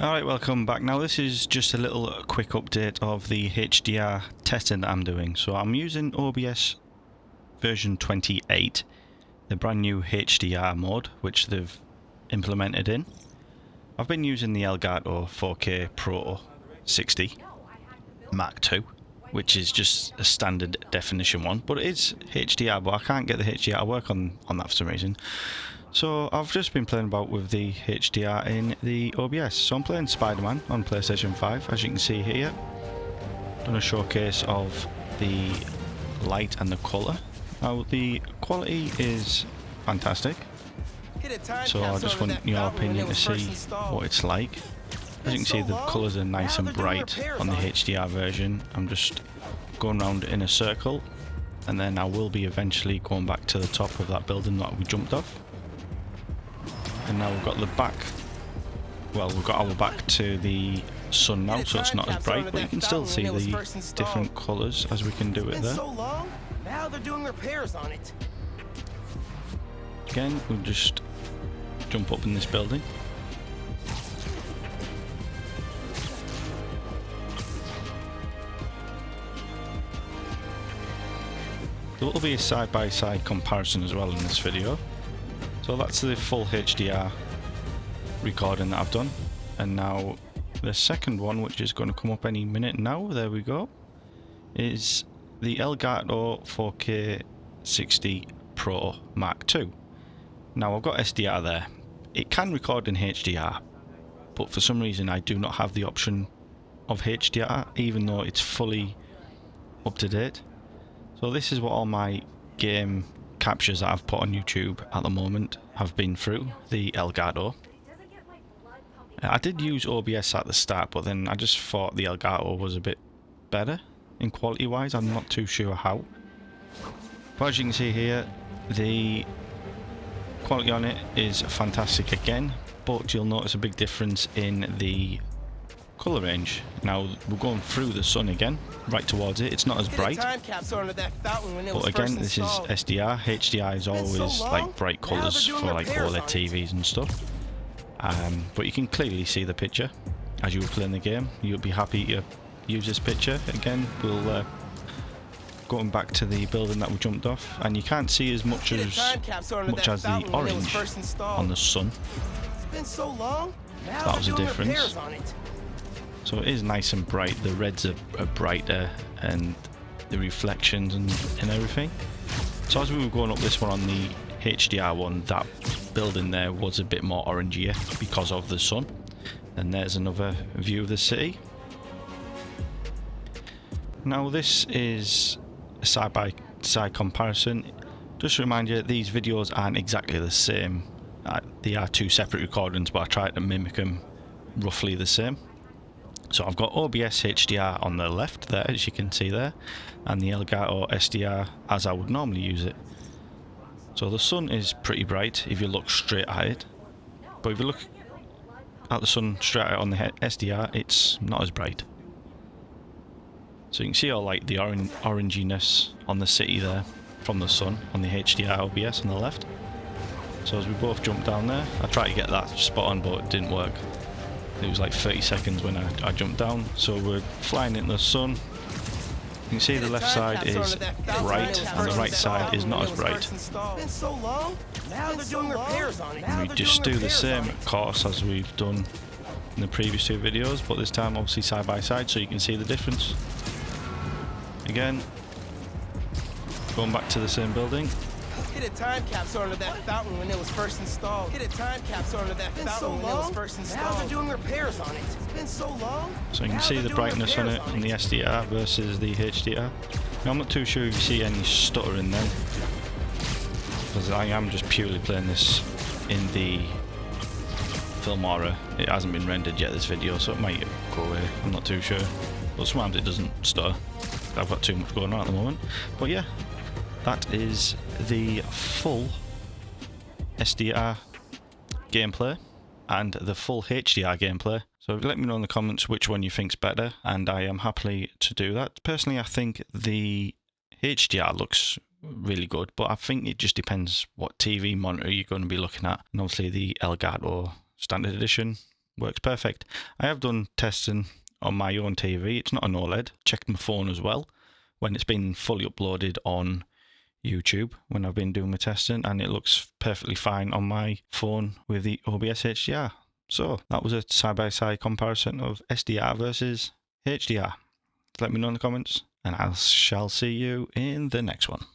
Alright, welcome back. Now this is just a little quick update of the HDR testing that I'm doing. So I'm using OBS version 28, the brand new HDR mode which they've implemented in. I've been using the Elgato 4K Pro 60 Mark II, which is just a standard definition one, but it is HDR, but I can't get the HDR to work on that for some reason. So I've just been playing about with the HDR in the OBS. So I'm playing Spiderman on PlayStation 5, as you can see here. Done a showcase of the light and the colour. Now the quality is fantastic. So I just want your opinion to see what it's like. As you can see, the colours are nice and bright on the HDR version. I'm just going around in a circle, and then I will be eventually going back to the top of that building that we jumped off. And now we've got the back, well, we've got our back to the sun now, so it's not as bright, but you can still see the different colours as we can do it there. Now they're doing repairs on it. Again, we'll just jump up in this building. There will be a side-by-side comparison as well in this video. So that's the full HDR recording that I've done. And now the second one, which is going to come up any minute now, there we go, is the Elgato 4K 60 Pro Mark II. Now I've got SDR there. It can record in HDR, but for some reason I do not have the option of HDR, even though it's fully up to date. So this is what all my game captures that I've put on YouTube at the moment have been through the Elgato. I did use OBS at the start, but then I just thought the Elgato was a bit better in quality wise. I'm not too sure how. But as you can see here, the quality on it is fantastic again, but you'll notice a big difference in the colour range. Now we're going through the sun again, right towards it. It's not as bright, but again, this is SDR. HDR is always like bright colours for like OLED TVs and stuff. But you can clearly see the picture as you were playing the game. You'll be happy to use this picture. Again, we'll going back to the building that we jumped off, and you can't see as much as the orange on the sun. That was the difference. So it is nice and bright. The reds are brighter, and the reflections and everything. So as we were going up this one on the HDR one, that building there was a bit more orangier because of the sun. And there's another view of the city. Now this is a side-by-side comparison. Just to remind you, these videos aren't exactly the same. They are two separate recordings, but I tried to mimic them roughly the same. So I've got OBS HDR on the left there, as you can see there, and the Elgato SDR as I would normally use it. So the sun is pretty bright if you look straight at it, but if you look at the sun straight at it on the SDR, it's not as bright. So you can see all like the oranginess on the city there from the sun on the HDR OBS on the left. So as we both jumped down there, I tried to get that spot on, but it didn't work. It was like 30 seconds when I jumped down. So we're flying into the sun. You can see the left side is bright and the right side is not as bright. And we just do the same course as we've done in the previous two videos, but this time obviously side by side, so you can see the difference. Again, going back to the same building. Get a time capsule under that fountain when it was first installed. Get a time capsule under that fountain when it was first installed. Now they're doing repairs on it. It's been so long. So you can see the brightness on it in the SDR versus the HDR. Now I'm not too sure if you see any stutter in them, because I am just purely playing this in the Filmora. It hasn't been rendered yet, this video, so it might go away. I'm not too sure. But sometimes it doesn't stutter. I've got too much going on at the moment. But yeah, that is the full SDR gameplay and the full HDR gameplay. So let me know in the comments which one you think's better, and I am happy to do that. Personally, I think the HDR looks really good, but I think it just depends what TV monitor you're going to be looking at. And obviously the Elgato Standard Edition works perfect. I have done testing on my own TV. It's not an OLED. Checked my phone as well when it's been fully uploaded on YouTube when I've been doing my testing, and it looks perfectly fine on my phone with the OBS HDR. So that was a side-by-side comparison of SDR versus HDR. Let me know in the comments, and I shall see you in the next one.